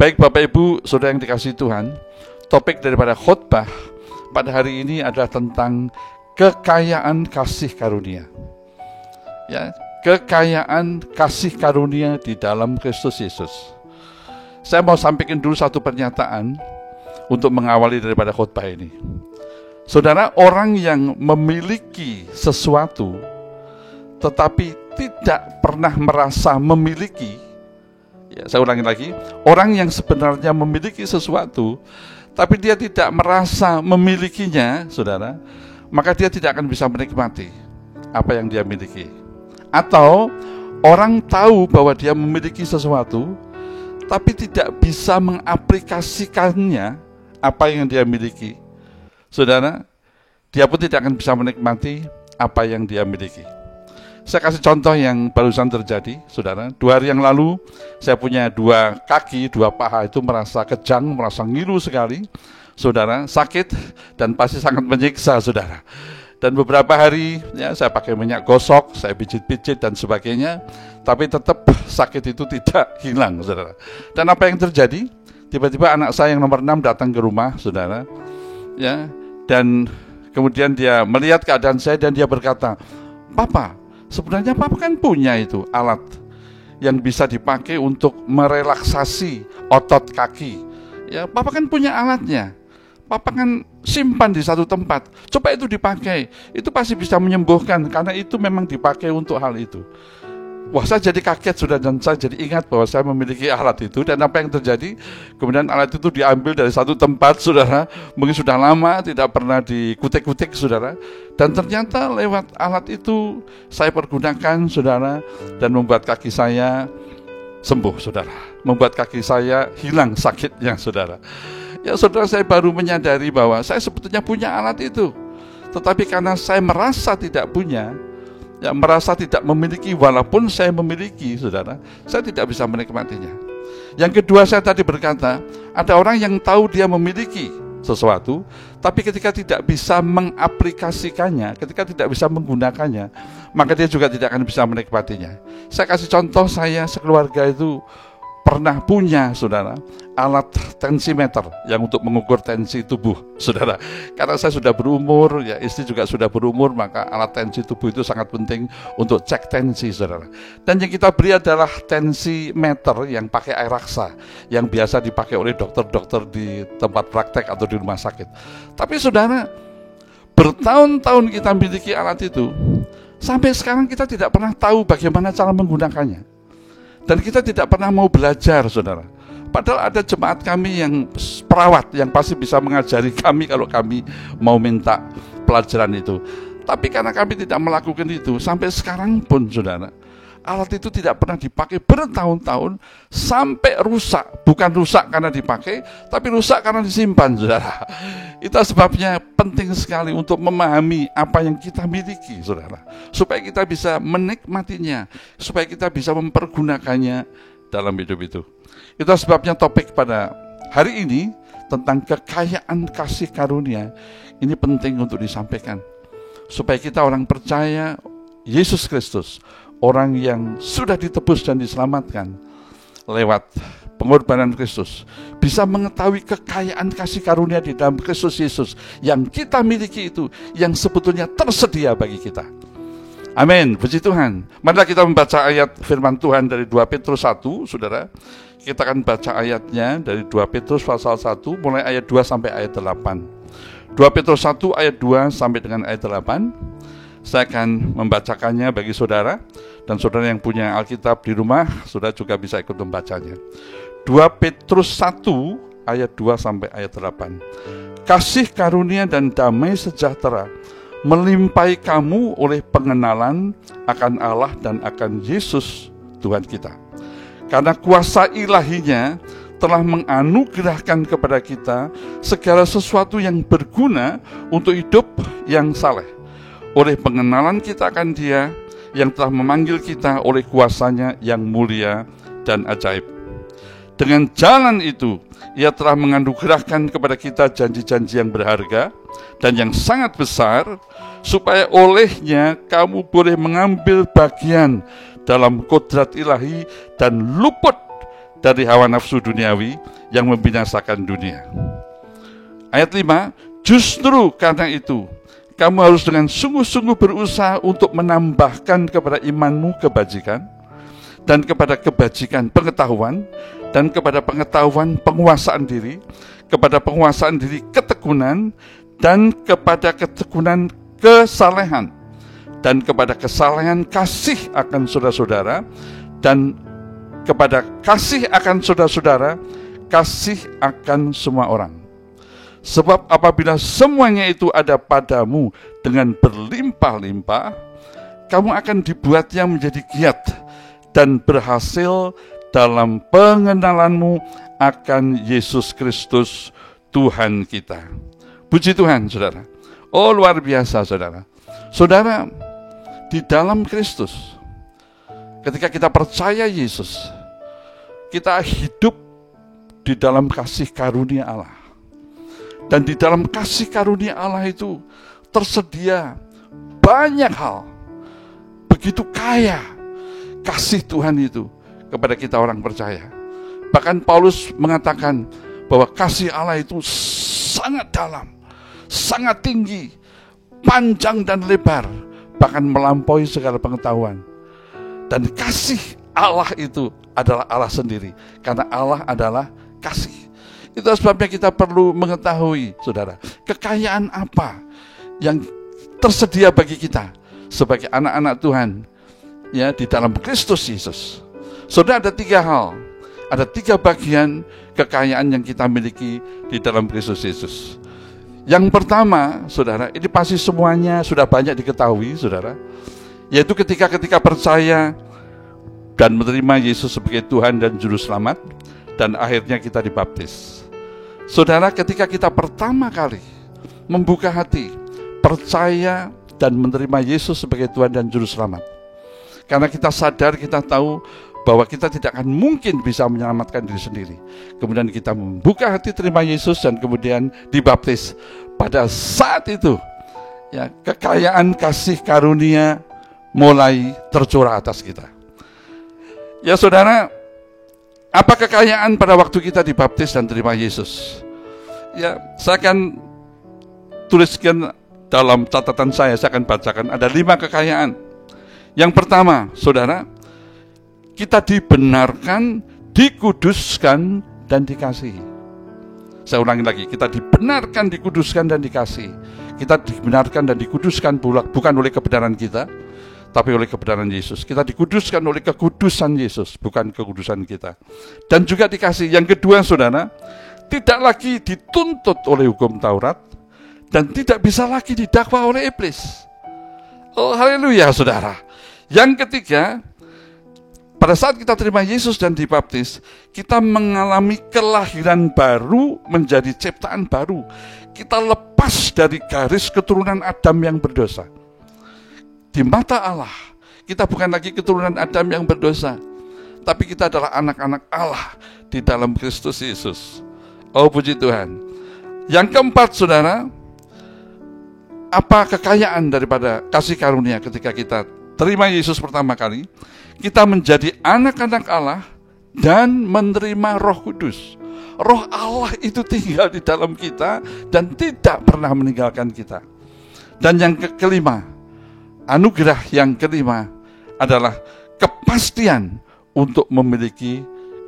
Baik Bapak Ibu, Saudara yang dikasihi Tuhan, topik daripada khotbah pada hari ini adalah tentang kekayaan kasih karunia. Ya, kekayaan kasih karunia di dalam Kristus Yesus. Saya mau sampaikan dulu satu pernyataan untuk mengawali daripada khotbah ini. Saudara, orang yang memiliki sesuatu tetapi tidak pernah merasa memiliki, ya, saya ulangi lagi, orang yang sebenarnya memiliki sesuatu tapi dia tidak merasa memilikinya, saudara, maka dia tidak akan bisa menikmati apa yang dia miliki. Atau orang tahu bahwa dia memiliki sesuatu tapi tidak bisa mengaplikasikannya apa yang dia miliki, saudara, dia pun tidak akan bisa menikmati apa yang dia miliki. Saya kasih contoh yang barusan terjadi, saudara. 2 hari yang lalu, saya punya 2 kaki, 2 paha itu merasa kejang, merasa ngilu sekali, saudara, sakit, dan pasti sangat menyiksa, saudara. Dan beberapa hari, ya, saya pakai minyak gosok, saya pijit-pijit dan sebagainya, tapi tetap sakit itu tidak hilang, saudara. Dan apa yang terjadi? Tiba-tiba anak saya yang nomor 6 datang ke rumah, saudara, ya, dan kemudian dia melihat keadaan saya dan dia berkata, "Papa, sebenarnya Papa kan punya itu alat yang bisa dipakai untuk merelaksasi otot kaki. Ya, Papa kan punya alatnya. Papa kan simpan di satu tempat. Coba itu dipakai. Itu pasti bisa menyembuhkan karena itu memang dipakai untuk hal itu." Wah, saya jadi kaget sudah, dan saya jadi ingat bahwa saya memiliki alat itu. Dan apa yang terjadi? Kemudian alat itu diambil dari satu tempat, saudara, mungkin sudah lama tidak pernah dikutik-kutik, saudara. Dan ternyata lewat alat itu saya pergunakan, saudara, dan membuat kaki saya sembuh, saudara. Membuat kaki saya hilang sakitnya, saudara. Ya, saudara, saya baru menyadari bahwa saya sebetulnya punya alat itu. Tetapi karena saya merasa tidak punya, ya, merasa tidak memiliki, walaupun saya memiliki, saudara, saya tidak bisa menikmatinya. Yang kedua, saya tadi berkata, ada orang yang tahu dia memiliki sesuatu, tapi ketika tidak bisa mengaplikasikannya, ketika tidak bisa menggunakannya, maka dia juga tidak akan bisa menikmatinya. Saya kasih contoh, saya sekeluarga itu pernah punya, saudara, alat tensimeter yang untuk mengukur tensi tubuh, saudara. Karena saya sudah berumur, ya, istri juga sudah berumur, maka alat tensi tubuh itu sangat penting untuk cek tensi, saudara. Dan yang kita beri adalah tensimeter yang pakai air raksa, yang biasa dipakai oleh dokter-dokter di tempat praktek atau di rumah sakit. Tapi saudara, bertahun-tahun kita miliki alat itu, sampai sekarang kita tidak pernah tahu bagaimana cara menggunakannya. Dan kita tidak pernah mau belajar, saudara. Padahal ada jemaat kami yang perawat yang pasti bisa mengajari kami kalau kami mau minta pelajaran itu. Tapi karena kami tidak melakukan itu, sampai sekarang pun, saudara, alat itu tidak pernah dipakai bertahun-tahun sampai rusak. Bukan rusak karena dipakai, tapi rusak karena disimpan, saudara. Itu sebabnya penting sekali untuk memahami apa yang kita miliki, saudara, supaya kita bisa menikmatinya, supaya kita bisa mempergunakannya dalam hidup itu. Itu sebabnya topik pada hari ini tentang kekayaan kasih karunia ini penting untuk disampaikan, supaya kita orang percaya Yesus Kristus, orang yang sudah ditebus dan diselamatkan lewat pengorbanan Kristus, bisa mengetahui kekayaan kasih karunia di dalam Kristus Yesus yang kita miliki itu, yang sebetulnya tersedia bagi kita. Amin, puji Tuhan. Marilah kita membaca ayat firman Tuhan dari 2 Petrus 1, saudara. Kita akan baca ayatnya dari 2 Petrus pasal 1, mulai ayat 2 sampai ayat 8. 2 Petrus 1 ayat 2 sampai dengan ayat 8. Saya akan membacakannya bagi saudara, dan saudara yang punya Alkitab di rumah, saudara juga bisa ikut membacanya. 2 Petrus 1 ayat 2 sampai ayat 8. Kasih karunia dan damai sejahtera melimpahi kamu oleh pengenalan akan Allah dan akan Yesus Tuhan kita. Karena kuasa ilahinya telah menganugerahkan kepada kita segala sesuatu yang berguna untuk hidup yang saleh. Oleh pengenalan kita akan Dia yang telah memanggil kita oleh kuasanya yang mulia dan ajaib. Dengan jalan itu, Ia telah menganugerahkan kepada kita janji-janji yang berharga dan yang sangat besar, supaya olehnya kamu boleh mengambil bagian dalam kodrat ilahi dan luput dari hawa nafsu duniawi yang membinasakan dunia. Ayat 5, justru karena itu, kamu harus dengan sungguh-sungguh berusaha untuk menambahkan kepada imanmu kebajikan, dan kepada kebajikan pengetahuan, dan kepada pengetahuan penguasaan diri, kepada penguasaan diri ketekunan, dan kepada ketekunan kesalehan, dan kepada kesalehan kasih akan saudara-saudara, dan kepada kasih akan saudara-saudara, kasih akan semua orang. Sebab apabila semuanya itu ada padamu dengan berlimpah-limpah, kamu akan dibuatnya menjadi giat dan berhasil dalam pengenalanmu akan Yesus Kristus Tuhan kita. Puji Tuhan, saudara. Oh, luar biasa, saudara. Saudara, di dalam Kristus, ketika kita percaya Yesus, kita hidup di dalam kasih karunia Allah. Dan di dalam kasih karunia Allah itu tersedia banyak hal. Begitu kaya kasih Tuhan itu kepada kita orang percaya. Bahkan Paulus mengatakan bahwa kasih Allah itu sangat dalam, sangat tinggi, panjang dan lebar, bahkan melampaui segala pengetahuan. Dan kasih Allah itu adalah Allah sendiri, karena Allah adalah kasih. Itu sebabnya kita perlu mengetahui, saudara, kekayaan apa yang tersedia bagi kita sebagai anak-anak Tuhan, ya, di dalam Kristus Yesus. Saudara, ada 3 hal, ada 3 bagian kekayaan yang kita miliki di dalam Kristus Yesus. Yang pertama, saudara, ini pasti semuanya sudah banyak diketahui, saudara, yaitu ketika percaya dan menerima Yesus sebagai Tuhan dan Juru Selamat, dan akhirnya kita dibaptis. Saudara, ketika kita pertama kali membuka hati, percaya dan menerima Yesus sebagai Tuhan dan Juru Selamat, karena kita sadar, kita tahu bahwa kita tidak akan mungkin bisa menyelamatkan diri sendiri. Kemudian kita membuka hati terima Yesus dan kemudian dibaptis. Pada saat itu, ya, kekayaan kasih karunia mulai tercurah atas kita. Ya, saudara, apa kekayaan pada waktu kita dibaptis dan terima Yesus? Ya, saya akan tuliskan dalam catatan saya akan bacakan. Ada 5 kekayaan. Yang pertama, saudara, kita dibenarkan, dikuduskan, dan dikasihi. Saya ulangi lagi, kita dibenarkan, dikuduskan, dan dikasihi. Kita dibenarkan dan dikuduskan bukan oleh kebenaran kita, tapi oleh kebenaran Yesus. Kita dikuduskan oleh kekudusan Yesus, bukan kekudusan kita. Dan juga dikasih. Yang kedua, saudara, tidak lagi dituntut oleh hukum Taurat, dan tidak bisa lagi didakwa oleh iblis. Oh, haleluya, saudara. Yang ketiga, pada saat kita terima Yesus dan dibaptis, kita mengalami kelahiran baru, menjadi ciptaan baru. Kita lepas dari garis keturunan Adam yang berdosa. Di mata Allah, kita bukan lagi keturunan Adam yang berdosa, tapi kita adalah anak-anak Allah di dalam Kristus Yesus. Oh, puji Tuhan. Yang keempat, saudara, apa kekayaan daripada kasih karunia ketika kita terima Yesus pertama kali? Kita menjadi anak-anak Allah dan menerima Roh Kudus. Roh Allah itu tinggal di dalam kita dan tidak pernah meninggalkan kita. Dan yang kelima, anugerah yang kelima adalah kepastian untuk memiliki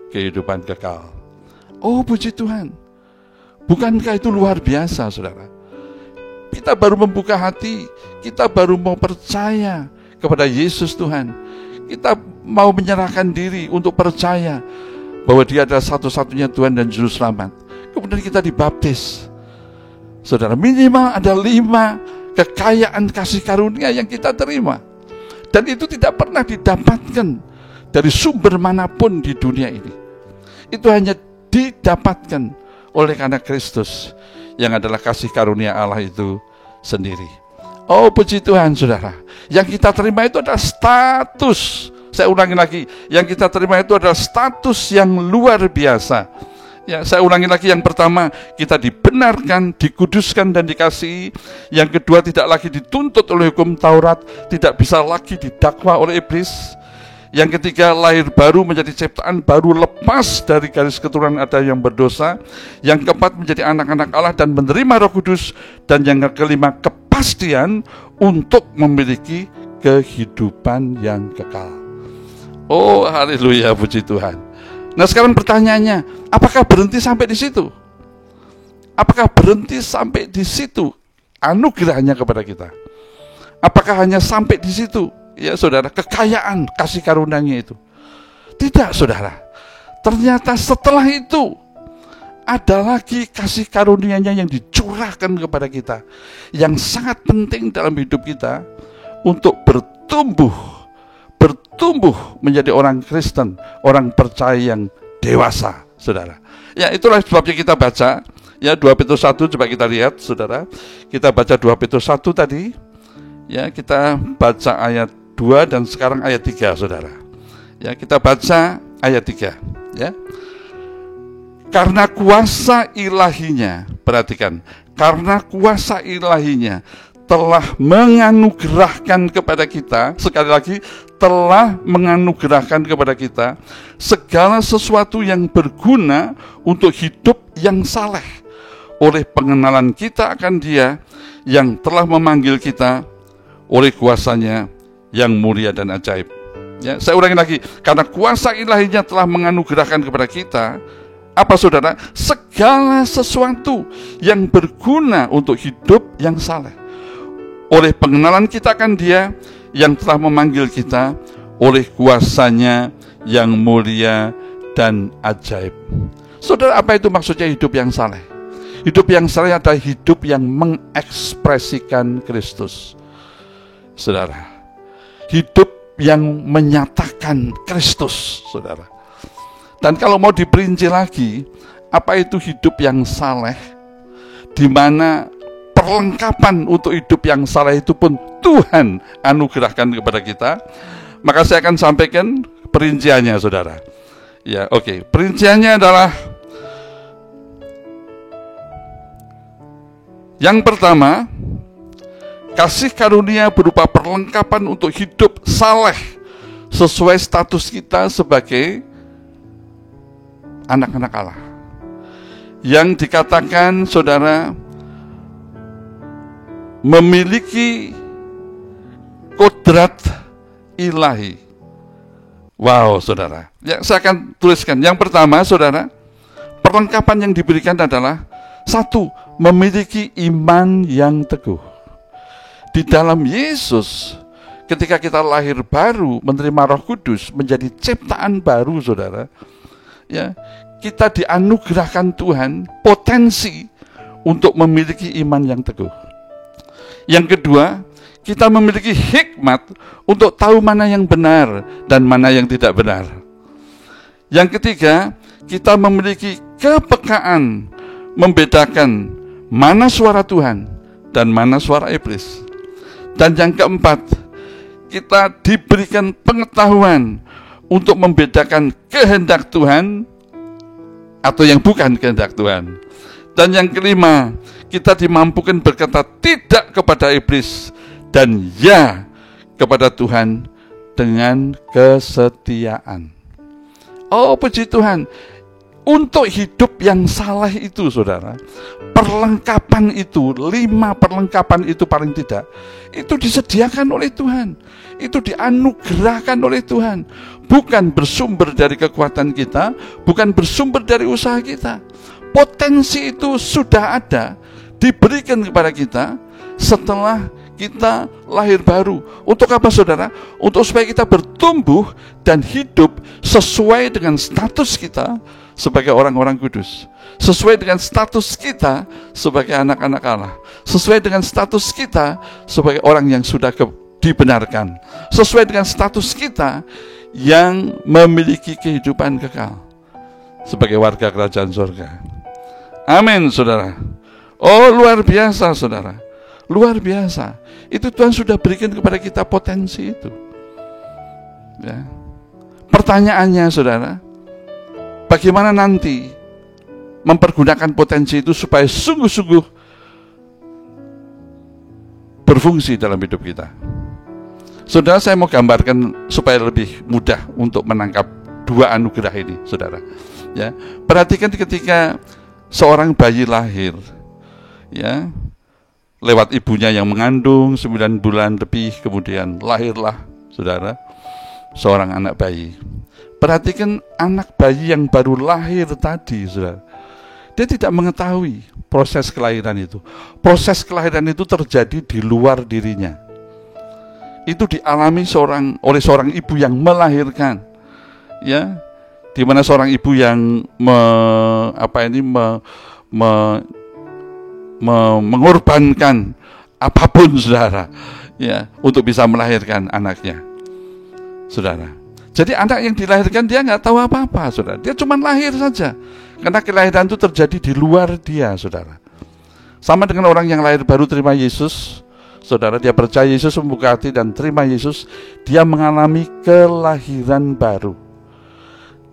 kehidupan kekal. Oh, puji Tuhan. Bukankah itu luar biasa, saudara? Kita baru membuka hati, kita baru mau percaya kepada Yesus Tuhan. Kita mau menyerahkan diri untuk percaya bahwa Dia adalah satu-satunya Tuhan dan Juru Selamat. Kemudian kita dibaptis. Saudara, minimal ada 5 kekayaan kasih karunia yang kita terima. Dan itu tidak pernah didapatkan dari sumber manapun di dunia ini. Itu hanya didapatkan oleh karena Kristus yang adalah kasih karunia Allah itu sendiri. Oh, puji Tuhan, saudara. Yang kita terima itu adalah status. Saya ulangi lagi, yang kita terima itu adalah status yang luar biasa. Ya, saya ulangi lagi, yang pertama, kita dibenarkan, dikuduskan, dan dikasihi. Yang kedua, tidak lagi dituntut oleh hukum Taurat, tidak bisa lagi didakwa oleh iblis. Yang ketiga, lahir baru menjadi ciptaan baru lepas dari garis keturunan Adam yang berdosa. Yang keempat, menjadi anak-anak Allah dan menerima Roh Kudus. Dan yang kelima, kepastian untuk memiliki kehidupan yang kekal. Oh, haleluya, puji Tuhan. Nah, sekarang pertanyaannya, apakah berhenti sampai di situ? Apakah berhenti sampai di situ anugerahnya kepada kita? Apakah hanya sampai di situ? Ya saudara, kekayaan kasih karunia-Nya itu. Tidak, saudara. Ternyata setelah itu ada lagi kasih karunia-Nya yang dicurahkan kepada kita, yang sangat penting dalam hidup kita untuk bertumbuh menjadi orang Kristen, orang percaya yang dewasa, saudara. Ya, itulah sebabnya kita baca, ya 2 Petrus 1, coba kita lihat, saudara. Kita baca 2 Petrus 1 tadi. Ya, kita baca ayat 2 dan sekarang ayat 3, saudara. Ya, kita baca ayat 3, ya. Karena kuasa ilahinya, perhatikan, karena kuasa ilahinya telah menganugerahkan kepada kita, sekali lagi, telah menganugerahkan kepada kita segala sesuatu yang berguna untuk hidup yang saleh, oleh pengenalan kita akan Dia yang telah memanggil kita oleh kuasa-Nya yang mulia dan ajaib. Ya, saya ulangi lagi, karena kuasa ilahinya telah menganugerahkan kepada kita, apa saudara? Segala sesuatu yang berguna untuk hidup yang saleh, oleh pengenalan kita akan Dia yang telah memanggil kita oleh kuasa-Nya yang mulia dan ajaib. Saudara, apa itu maksudnya hidup yang saleh? Hidup yang saleh adalah hidup yang mengekspresikan Kristus. Saudara, hidup yang menyatakan Kristus, saudara. Dan kalau mau diperinci lagi, apa itu hidup yang saleh? Di mana perlengkapan untuk hidup yang saleh itu pun Tuhan anugerahkan kepada kita. Maka saya akan sampaikan perinciannya, saudara. Ya, oke. Perinciannya adalah, yang pertama, kasih karunia berupa perlengkapan untuk hidup saleh sesuai status kita sebagai anak-anak Allah. Yang dikatakan, saudara, memiliki kodrat ilahi. Wow, saudara. Ya, saya akan tuliskan. Yang pertama, saudara, perlengkapan yang diberikan adalah, 1, memiliki iman yang teguh. Di dalam Yesus, ketika kita lahir baru, menerima Roh Kudus, menjadi ciptaan baru, saudara, ya, kita dianugerahkan Tuhan potensi untuk memiliki iman yang teguh. Yang kedua, kita memiliki hikmat untuk tahu mana yang benar dan mana yang tidak benar. Yang ketiga, kita memiliki kepekaan membedakan mana suara Tuhan dan mana suara iblis. Dan yang keempat, kita diberikan pengetahuan untuk membedakan kehendak Tuhan atau yang bukan kehendak Tuhan. Dan yang kelima, kita dimampukan berkata tidak kepada iblis dan ya kepada Tuhan dengan kesetiaan. Oh, puji Tuhan. Untuk hidup yang saleh itu, saudara, perlengkapan itu, 5 perlengkapan itu paling tidak, itu disediakan oleh Tuhan, itu dianugerahkan oleh Tuhan, bukan bersumber dari kekuatan kita, bukan bersumber dari usaha kita. Potensi itu sudah ada, diberikan kepada kita setelah kita lahir baru. Untuk apa, saudara? Untuk supaya kita bertumbuh dan hidup sesuai dengan status kita sebagai orang-orang kudus, sesuai dengan status kita sebagai anak-anak Allah, sesuai dengan status kita sebagai orang yang sudah dibenarkan, sesuai dengan status kita yang memiliki kehidupan kekal sebagai warga kerajaan surga. Amin, saudara. Oh, luar biasa, saudara. Luar biasa. Itu Tuhan sudah berikan kepada kita potensi itu. Ya. Pertanyaannya, saudara, bagaimana nanti mempergunakan potensi itu supaya sungguh-sungguh berfungsi dalam hidup kita? Saudara, saya mau gambarkan supaya lebih mudah untuk menangkap dua anugerah ini, saudara. Ya, perhatikan ketika seorang bayi lahir, ya, lewat ibunya yang mengandung 9 bulan lebih, kemudian lahirlah, saudara, seorang anak bayi. Perhatikan anak bayi yang baru lahir tadi, saudara. Dia tidak mengetahui proses kelahiran itu. Proses kelahiran itu terjadi di luar dirinya. Itu dialami oleh seorang ibu yang melahirkan, ya, di mana seorang ibu yang mengorbankan apapun, saudara, ya, untuk bisa melahirkan anaknya, saudara. Jadi anak yang dilahirkan dia nggak tahu apa-apa, saudara. Dia cuma lahir saja, karena kelahiran itu terjadi di luar dia, saudara. Sama dengan orang yang lahir baru terima Yesus, saudara, dia percaya Yesus, membuka hati dan terima Yesus, dia mengalami kelahiran baru.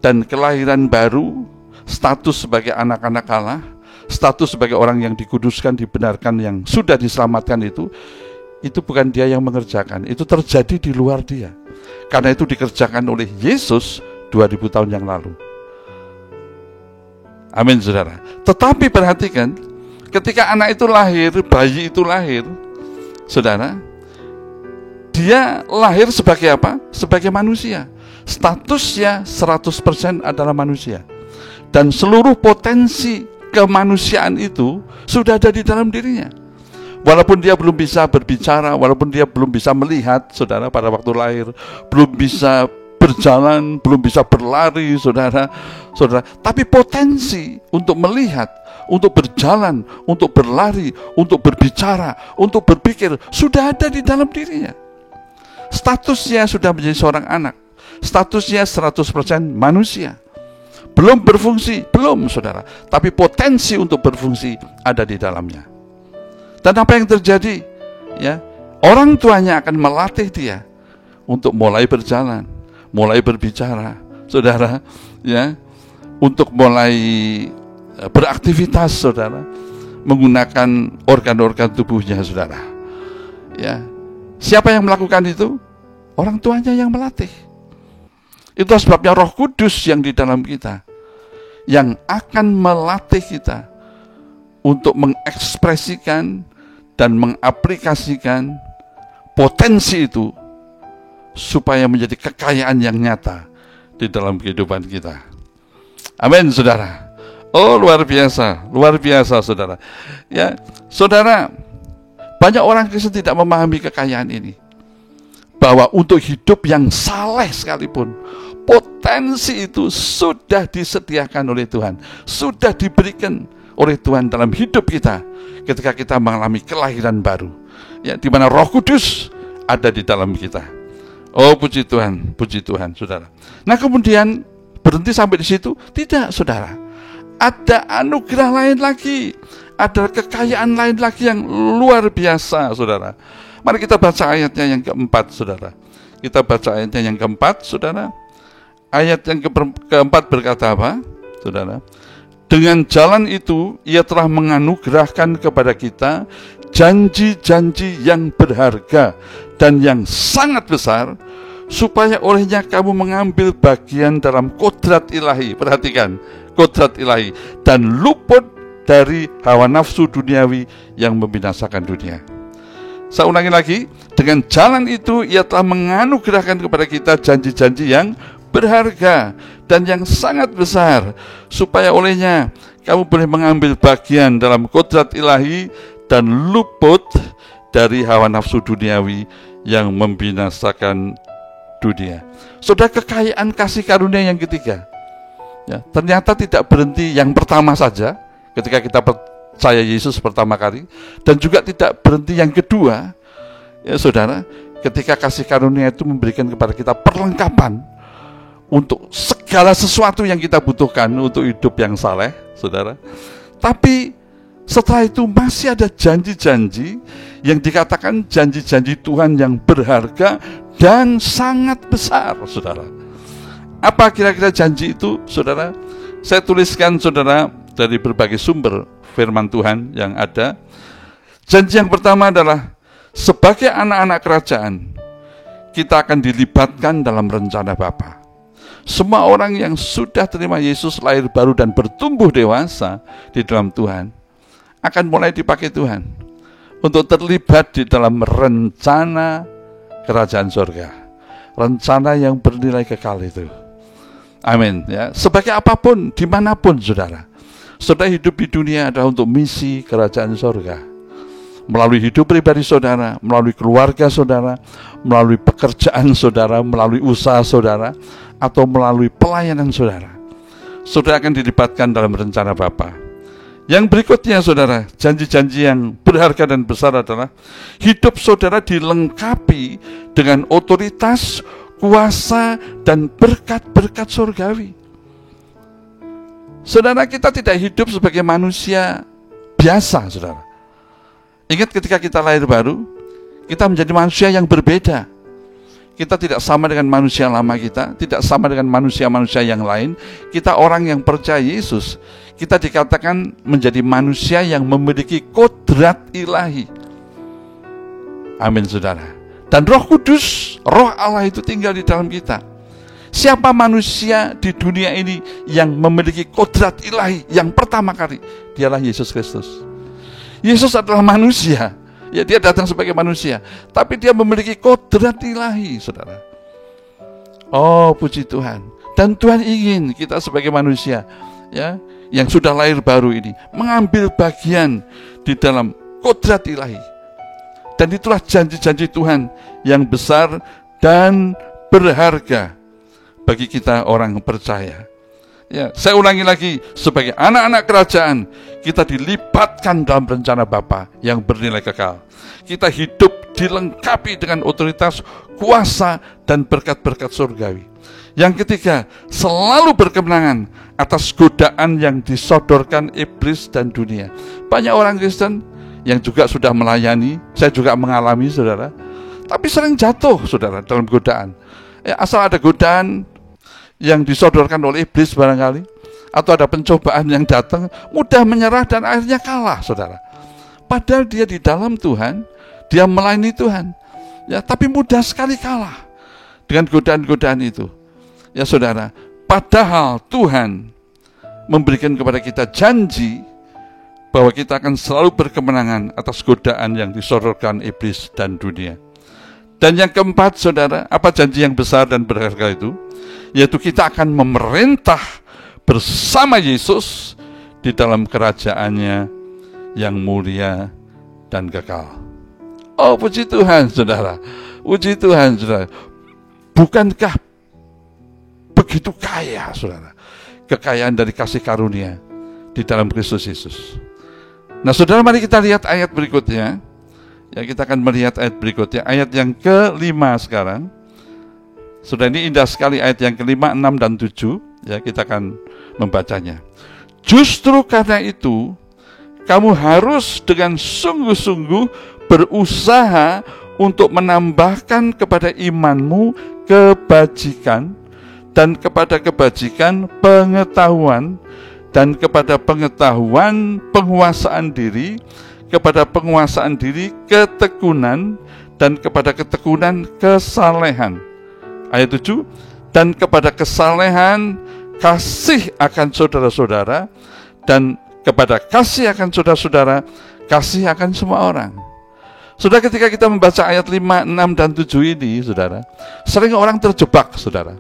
Dan kelahiran baru, status sebagai anak-anak Allah, status sebagai orang yang dikuduskan, dibenarkan, yang sudah diselamatkan itu bukan dia yang mengerjakan, itu terjadi di luar dia. Karena itu dikerjakan oleh Yesus 2000 tahun yang lalu. Amin, saudara. Tetapi perhatikan, ketika anak itu lahir, bayi itu lahir, saudara, dia lahir sebagai apa? Sebagai manusia. Statusnya 100% adalah manusia. Dan seluruh potensi kemanusiaan itu sudah ada di dalam dirinya. Walaupun dia belum bisa berbicara, walaupun dia belum bisa melihat, saudara, pada waktu lahir, belum bisa berjalan, belum bisa berlari, saudara, tapi potensi untuk melihat, untuk berjalan, untuk berlari, untuk berbicara, untuk berpikir, sudah ada di dalam dirinya. Statusnya sudah menjadi seorang anak. Statusnya 100% manusia. Belum berfungsi, belum, saudara, tapi potensi untuk berfungsi ada di dalamnya. Dan apa yang terjadi? Ya, orang tuanya akan melatih dia untuk mulai berjalan, mulai berbicara, saudara, ya, untuk mulai beraktivitas, saudara, menggunakan organ-organ tubuhnya, saudara. Ya, siapa yang melakukan itu? Orang tuanya yang melatih. Itu sebabnya Roh Kudus yang di dalam kita, yang akan melatih kita untuk mengekspresikan dan mengaplikasikan potensi itu supaya menjadi kekayaan yang nyata di dalam kehidupan kita. Amin, saudara. Oh, luar biasa, saudara. Ya, saudara, banyak orang Kristen tidak memahami kekayaan ini. Bahwa untuk hidup yang saleh sekalipun, potensi itu sudah disediakan oleh Tuhan, sudah diberikan oleh Tuhan dalam hidup kita ketika kita mengalami kelahiran baru, ya, di mana Roh Kudus ada di dalam kita. Oh, puji Tuhan, saudara. Nah, kemudian berhenti sampai di situ? Tidak, saudara. Ada anugerah lain lagi, ada kekayaan lain lagi yang luar biasa, saudara. Mari kita baca ayatnya yang keempat, saudara. Kita baca ayatnya yang keempat, saudara. Ayat yang keempat berkata apa, saudara? Dengan jalan itu, ia telah menganugerahkan kepada kita janji-janji yang berharga dan yang sangat besar, supaya olehnya kamu mengambil bagian dalam kodrat ilahi. Perhatikan, kodrat ilahi. Dan luput dari hawa nafsu duniawi yang membinasakan dunia. Saya ulangi lagi, dengan jalan itu ia telah menganugerahkan kepada kita janji-janji yang berharga dan yang sangat besar, supaya olehnya kamu boleh mengambil bagian dalam kodrat ilahi dan luput dari hawa nafsu duniawi yang membinasakan dunia. Saudara, kekayaan kasih karunia yang ketiga, ya, ternyata tidak berhenti yang pertama saja ketika kita percaya Yesus pertama kali, dan juga tidak berhenti yang kedua, ya, saudara, ketika kasih karunia itu memberikan kepada kita perlengkapan untuk segala sesuatu yang kita butuhkan untuk hidup yang saleh, saudara. Tapi setelah itu masih ada janji-janji yang dikatakan janji-janji Tuhan yang berharga dan sangat besar, saudara. Apa kira-kira janji itu, saudara? Saya tuliskan, saudara, dari berbagai sumber firman Tuhan yang ada. Janji yang pertama adalah sebagai anak-anak kerajaan, kita akan dilibatkan dalam rencana Bapa. Semua orang yang sudah terima Yesus lahir baru dan bertumbuh dewasa di dalam Tuhan akan mulai dipakai Tuhan untuk terlibat di dalam rencana kerajaan surga, rencana yang bernilai kekal itu. Amin. Ya, sebagai apapun, dimanapun saudara hidup di dunia adalah untuk misi kerajaan surga. Melalui hidup pribadi saudara, melalui keluarga saudara, melalui pekerjaan saudara, melalui usaha saudara, atau melalui pelayanan saudara, saudara akan dilibatkan dalam rencana Bapa. Yang berikutnya saudara, janji-janji yang berharga dan besar adalah hidup saudara dilengkapi dengan otoritas, kuasa, dan berkat-berkat surgawi. Saudara, kita tidak hidup sebagai manusia biasa, saudara. Ingat ketika kita lahir baru, kita menjadi manusia yang berbeda. Kita tidak sama dengan manusia lama kita, tidak sama dengan manusia-manusia yang lain. Kita orang yang percaya Yesus, kita dikatakan menjadi manusia yang memiliki kodrat ilahi. Amin saudara. Dan Roh Kudus, Roh Allah itu tinggal di dalam kita. Siapa manusia di dunia ini yang memiliki kodrat ilahi yang pertama kali? Dialah Yesus Kristus. Yesus adalah manusia, ya dia datang sebagai manusia, tapi dia memiliki kodrat ilahi, saudara. Oh, puji Tuhan. Dan Tuhan ingin kita sebagai manusia, ya, yang sudah lahir baru ini, mengambil bagian di dalam kodrat ilahi. Dan itulah janji-janji Tuhan yang besar dan berharga bagi kita orang percaya. Ya, saya ulangi lagi, sebagai anak-anak kerajaan, kita dilibatkan dalam rencana Bapa yang bernilai kekal. Kita hidup dilengkapi dengan otoritas, kuasa, dan berkat-berkat surgawi. Yang ketiga, selalu berkemenangan atas godaan yang disodorkan iblis dan dunia. Banyak orang Kristen yang juga sudah melayani, saya juga mengalami saudara, tapi sering jatuh saudara dalam godaan. Asal ada godaan yang disodorkan oleh iblis barangkali, atau ada pencobaan yang datang, mudah menyerah dan akhirnya kalah saudara. Padahal dia di dalam Tuhan, dia melayani Tuhan, ya, tapi mudah sekali kalah dengan godaan-godaan itu. Ya saudara, padahal Tuhan memberikan kepada kita janji bahwa kita akan selalu berkemenangan atas godaan yang disodorkan iblis dan dunia. Dan yang keempat saudara, apa janji yang besar dan berharga itu? Yaitu kita akan memerintah bersama Yesus di dalam kerajaannya yang mulia dan kekal. Oh, puji Tuhan saudara, puji Tuhan saudara. Bukankah begitu kaya saudara kekayaan dari kasih karunia di dalam Kristus Yesus? Nah saudara, mari kita lihat ayat berikutnya. Ya, kita akan melihat ayat berikutnya, ayat yang ke-5 sekarang. Sudah, ini indah sekali ayat yang ke-5, 6, dan 7. Ya, kita akan membacanya. Justru karena itu, kamu harus dengan sungguh-sungguh berusaha untuk menambahkan kepada imanmu kebajikan, dan kepada kebajikan pengetahuan, dan kepada pengetahuan penguasaan diri, kepada penguasaan diri ketekunan, dan kepada ketekunan kesalehan. Ayat 7, dan kepada kesalehan kasih akan saudara-saudara, dan kepada kasih akan saudara-saudara, kasih akan semua orang. Saudara, ketika kita membaca ayat 5, 6, dan 7 ini, saudara, sering orang terjebak, saudara.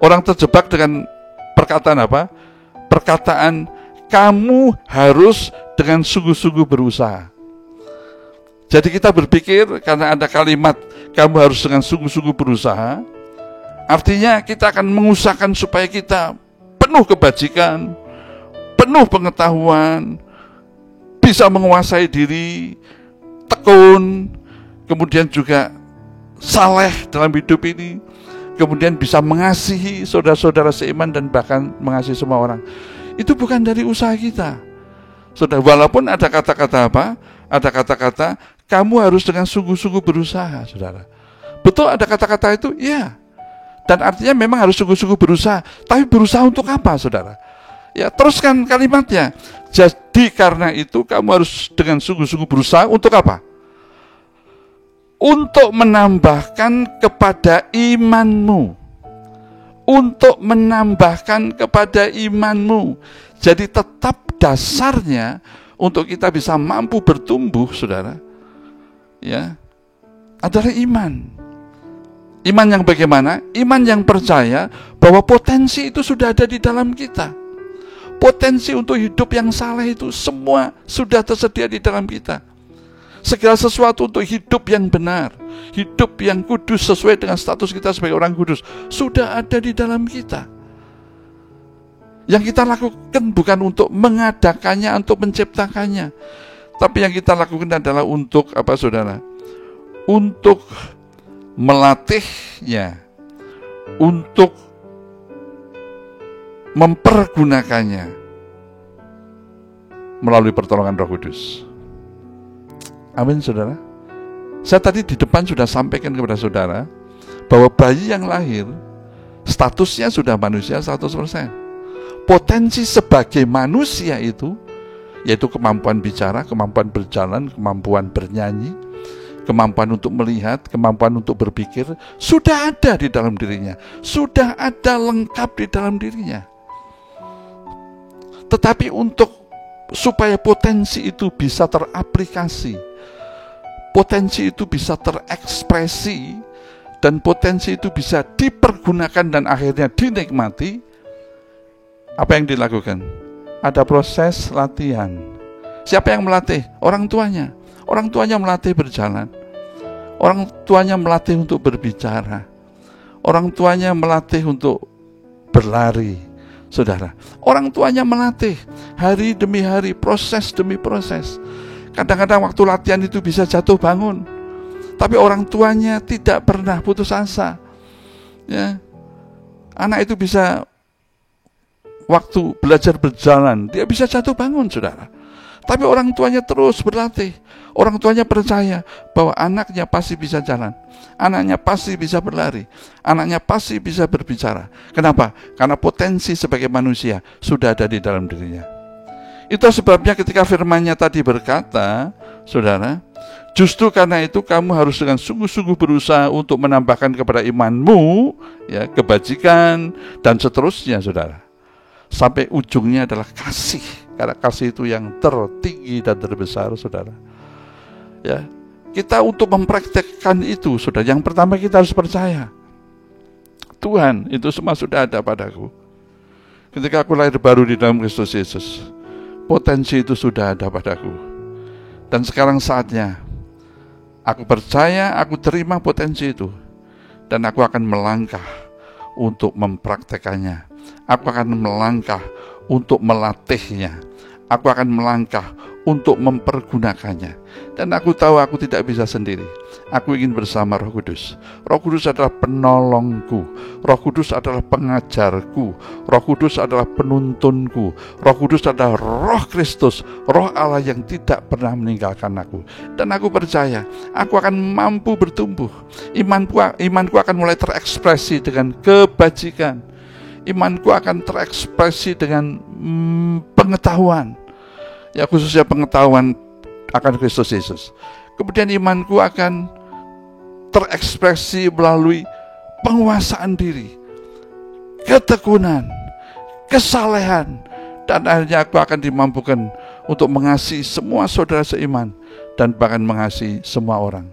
Orang terjebak dengan perkataan apa? Perkataan, kamu harus dengan sungguh-sungguh berusaha. Jadi kita berpikir karena ada kalimat, kamu harus dengan sungguh-sungguh berusaha, artinya kita akan mengusahakan supaya kita penuh kebajikan, penuh pengetahuan, bisa menguasai diri, tekun, kemudian juga saleh dalam hidup ini, kemudian bisa mengasihi saudara-saudara seiman dan bahkan mengasihi semua orang. Itu bukan dari usaha kita. Saudara, walaupun ada kata-kata apa? Ada kata-kata, kamu harus dengan sungguh-sungguh berusaha, saudara. Betul ada kata-kata itu? Iya. Dan artinya memang harus sungguh-sungguh berusaha. Tapi berusaha untuk apa, saudara? Ya, teruskan kalimatnya. Jadi karena itu kamu harus dengan sungguh-sungguh berusaha untuk apa? untuk menambahkan kepada imanmu. Untuk menambahkan kepada imanmu. Jadi tetap dasarnya untuk kita bisa mampu bertumbuh, saudara, ya, adalah iman. Iman yang bagaimana? Iman yang percaya bahwa potensi itu sudah ada di dalam kita. Potensi untuk hidup yang saleh itu semua sudah tersedia di dalam kita. Segala sesuatu untuk hidup yang benar, hidup yang kudus sesuai dengan status kita sebagai orang kudus, sudah ada di dalam kita. Yang kita lakukan bukan untuk mengadakannya, untuk menciptakannya, tapi yang kita lakukan adalah untuk apa, saudara? Untuk melatihnya, untuk mempergunakannya melalui pertolongan Roh Kudus. Amin, saudara. Saya tadi di depan sudah sampaikan kepada saudara bahwa bayi yang lahir statusnya sudah manusia 100%. Potensi sebagai manusia itu, yaitu kemampuan bicara, kemampuan berjalan, kemampuan bernyanyi, kemampuan untuk melihat, kemampuan untuk berpikir, sudah ada di dalam dirinya. Sudah ada lengkap di dalam dirinya. Tetapi supaya potensi itu bisa teraplikasi, potensi itu bisa terekspresi, dan potensi itu bisa dipergunakan dan akhirnya dinikmati, apa yang dilakukan? Ada proses latihan. Siapa yang melatih? Orang tuanya. Orang tuanya melatih berjalan. Orang tuanya melatih untuk berbicara. Orang tuanya melatih untuk berlari. Saudara, orang tuanya melatih hari demi hari, proses demi proses. Kadang-kadang waktu latihan itu bisa jatuh bangun, tapi orang tuanya tidak pernah putus asa. Ya, anak itu bisa waktu belajar berjalan, dia bisa jatuh bangun, saudara. Tapi orang tuanya terus berlatih. Orang tuanya percaya bahwa anaknya pasti bisa jalan, anaknya pasti bisa berlari, anaknya pasti bisa berbicara. Kenapa? Karena potensi sebagai manusia sudah ada di dalam dirinya. Itu sebabnya ketika firman-Nya tadi berkata, saudara, justru karena itu kamu harus dengan sungguh-sungguh berusaha untuk menambahkan kepada imanmu, ya, kebajikan dan seterusnya, saudara. Sampai ujungnya adalah kasih. Karena kasih itu yang tertinggi dan terbesar, saudara. Ya, kita untuk mempraktekkan itu, saudara, yang pertama kita harus percaya Tuhan, itu semua sudah ada padaku. Ketika aku lahir baru di dalam Kristus Yesus, potensi itu sudah ada padaku. Dan sekarang saatnya aku percaya, aku terima potensi itu, dan aku akan melangkah untuk mempraktekannya. Aku akan melangkah untuk melatihnya. Aku akan melangkah untuk mempergunakannya. Dan aku tahu aku tidak bisa sendiri. Aku ingin bersama Roh Kudus. Roh Kudus adalah penolongku. Roh Kudus adalah pengajarku. Roh Kudus adalah penuntunku. Roh Kudus adalah Roh Kristus, Roh Allah yang tidak pernah meninggalkan aku. Dan aku percaya aku akan mampu bertumbuh. Imanku akan mulai terekspresi dengan kebajikan. Imanku akan terekspresi dengan pengetahuan, ya, khususnya pengetahuan akan Kristus Yesus. Kemudian imanku akan terekspresi melalui penguasaan diri, ketekunan, kesalehan, dan akhirnya aku akan dimampukan untuk mengasihi semua saudara seiman dan bahkan mengasihi semua orang.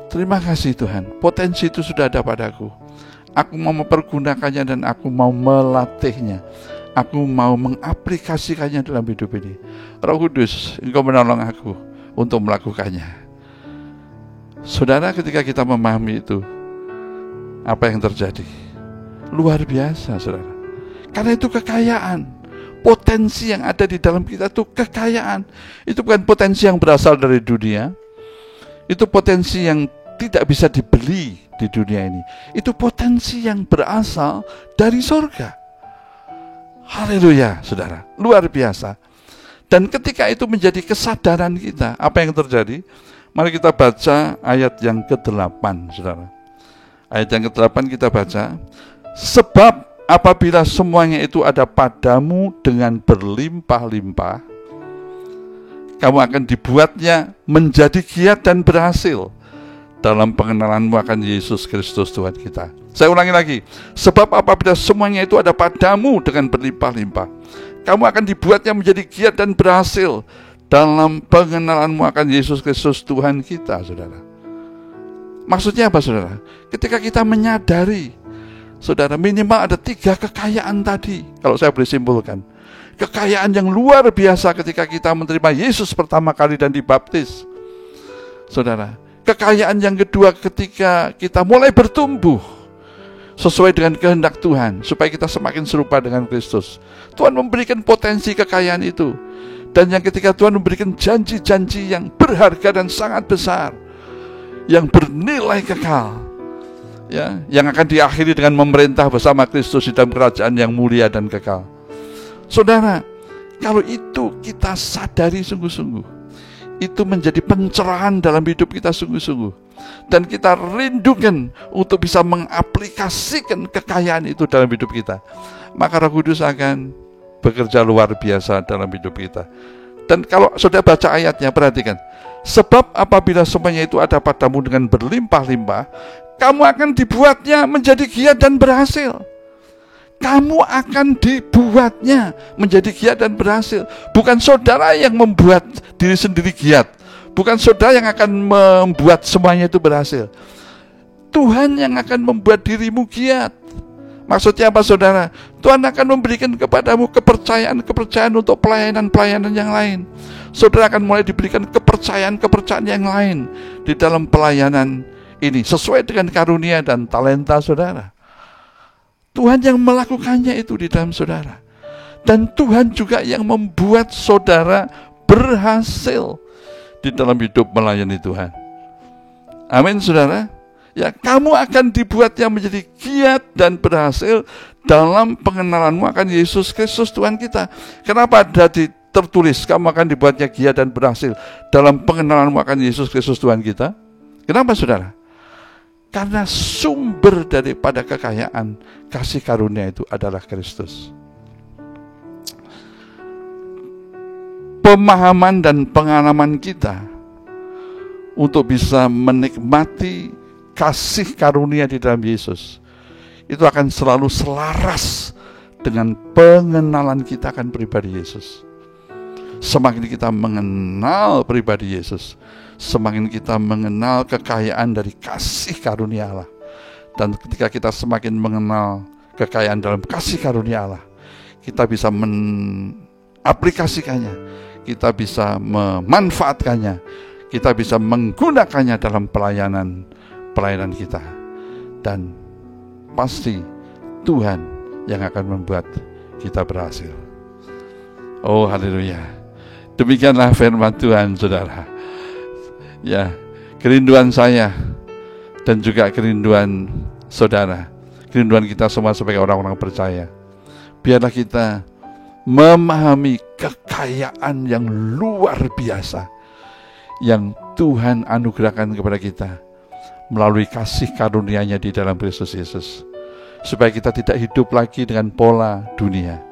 Terima kasih Tuhan, potensi itu sudah ada padaku. Aku mau mempergunakannya dan aku mau melatihnya. Aku mau mengaplikasikannya dalam hidup ini. Roh Kudus, Engkau menolong aku untuk melakukannya. Saudara, ketika kita memahami itu, apa yang terjadi? Luar biasa, saudara. Karena itu kekayaan. Potensi yang ada di dalam kita itu kekayaan. Itu bukan potensi yang berasal dari dunia. Itu potensi yang tidak bisa dibeli di dunia ini. Itu potensi yang berasal dari surga. Haleluya, saudara. Luar biasa. Dan ketika itu menjadi kesadaran kita, apa yang terjadi? Mari kita baca ayat yang ke-8, saudara. Ayat yang ke-8 kita baca. Sebab apabila semuanya itu ada padamu dengan berlimpah-limpah, kamu akan dibuatnya menjadi giat dan berhasil dalam pengenalanmu akan Yesus Kristus Tuhan kita. Saya ulangi lagi, sebab apabila semuanya itu ada padamu dengan berlimpah-limpah, kamu akan dibuatnya menjadi giat dan berhasil dalam pengenalanmu akan Yesus Kristus Tuhan kita, saudara. Maksudnya apa, saudara? Ketika kita menyadari, saudara, minimal ada 3 kekayaan tadi, kalau saya boleh simpulkan. Kekayaan yang luar biasa ketika kita menerima Yesus pertama kali dan dibaptis, saudara. Kekayaan yang kedua ketika kita mulai bertumbuh sesuai dengan kehendak Tuhan, supaya kita semakin serupa dengan Kristus. Tuhan memberikan potensi kekayaan itu. Dan yang ketiga, Tuhan memberikan janji-janji yang berharga dan sangat besar, yang bernilai kekal, ya, yang akan diakhiri dengan memerintah bersama Kristus di dalam kerajaan yang mulia dan kekal. Saudara, kalau itu kita sadari sungguh-sungguh, itu menjadi pencerahan dalam hidup kita sungguh-sungguh, dan kita rindukan untuk bisa mengaplikasikan kekayaan itu dalam hidup kita, maka Roh Kudus akan bekerja luar biasa dalam hidup kita. Dan kalau sudah baca ayatnya, perhatikan, sebab apabila semuanya itu ada padamu dengan berlimpah-limpah, kamu akan dibuatnya menjadi giat dan berhasil. Kamu akan dibuatnya menjadi giat dan berhasil. Bukan saudara yang membuat diri sendiri giat, bukan saudara yang akan membuat semuanya itu berhasil. Tuhan yang akan membuat dirimu giat. Maksudnya apa, saudara? Tuhan akan memberikan kepadamu kepercayaan untuk pelayanan-pelayanan yang lain. Saudara akan mulai diberikan kepercayaan yang lain di dalam pelayanan ini, sesuai dengan karunia dan talenta saudara. Tuhan yang melakukannya itu di dalam saudara. Dan Tuhan juga yang membuat saudara berhasil di dalam hidup melayani Tuhan. Amin, saudara. Ya, kamu akan dibuatnya menjadi giat dan berhasil dalam pengenalanmu akan Yesus Kristus Tuhan kita. Kenapa ada tertulis kamu akan dibuatnya giat dan berhasil dalam pengenalanmu akan Yesus Kristus Tuhan kita? Kenapa, saudara? Karena sumber daripada kekayaan kasih karunia itu adalah Kristus. Pemahaman dan pengalaman kita untuk bisa menikmati kasih karunia di dalam Yesus itu akan selalu selaras dengan pengenalan kita akan pribadi Yesus. Semakin kita mengenal pribadi Yesus, semakin kita mengenal kekayaan dari kasih karunia Allah. Dan ketika kita semakin mengenal kekayaan dalam kasih karunia Allah, kita bisa mengaplikasikannya, kita bisa memanfaatkannya, kita bisa menggunakannya dalam pelayanan kita. Dan pasti Tuhan yang akan membuat kita berhasil. Oh, haleluya. Demikianlah firman Tuhan, saudara. Ya, kerinduan saya dan juga kerinduan saudara, kerinduan kita semua sebagai orang-orang percaya, biarlah kita memahami kekayaan yang luar biasa yang Tuhan anugerahkan kepada kita melalui kasih karunia-Nya di dalam Kristus Yesus, supaya kita tidak hidup lagi dengan pola dunia,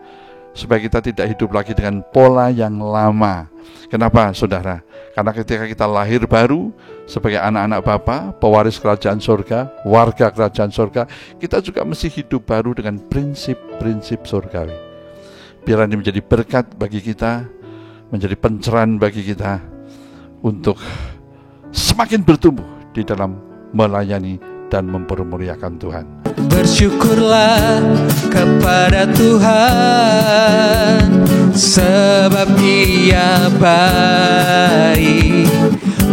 supaya kita tidak hidup lagi dengan pola yang lama. Kenapa, saudara? Karena ketika kita lahir baru sebagai anak-anak Bapa, pewaris kerajaan surga, warga kerajaan surga, kita juga mesti hidup baru dengan prinsip-prinsip surgawi. Biar ini menjadi berkat bagi kita, menjadi pencerahan bagi kita untuk semakin bertumbuh di dalam melayani dan mempermuliakan Tuhan. Bersyukurlah kepada Tuhan, sebab Ia baik,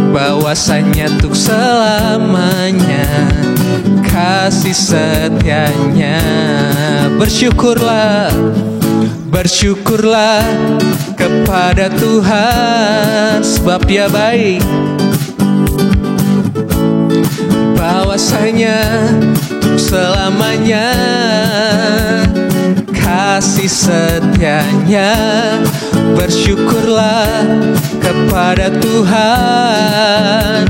bahwasanya untuk selamanya kasih setianya. Bersyukurlah kepada Tuhan, sebab Dia baik, bahwasanya untuk selamanya kasih setianya. Bersyukurlah kepada Tuhan,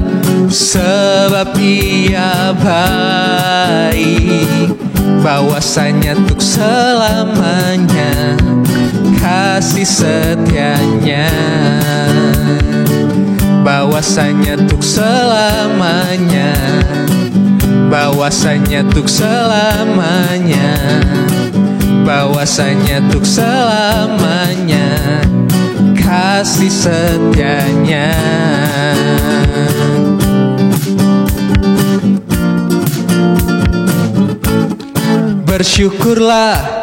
sebab Ia baik, bahwasanya untuk selamanya kasih setianya. bahwasanya tuk selamanya, bahwasanya tuk selamanya, bahwasanya tuk selamanya kasih setianya. Bersyukurlah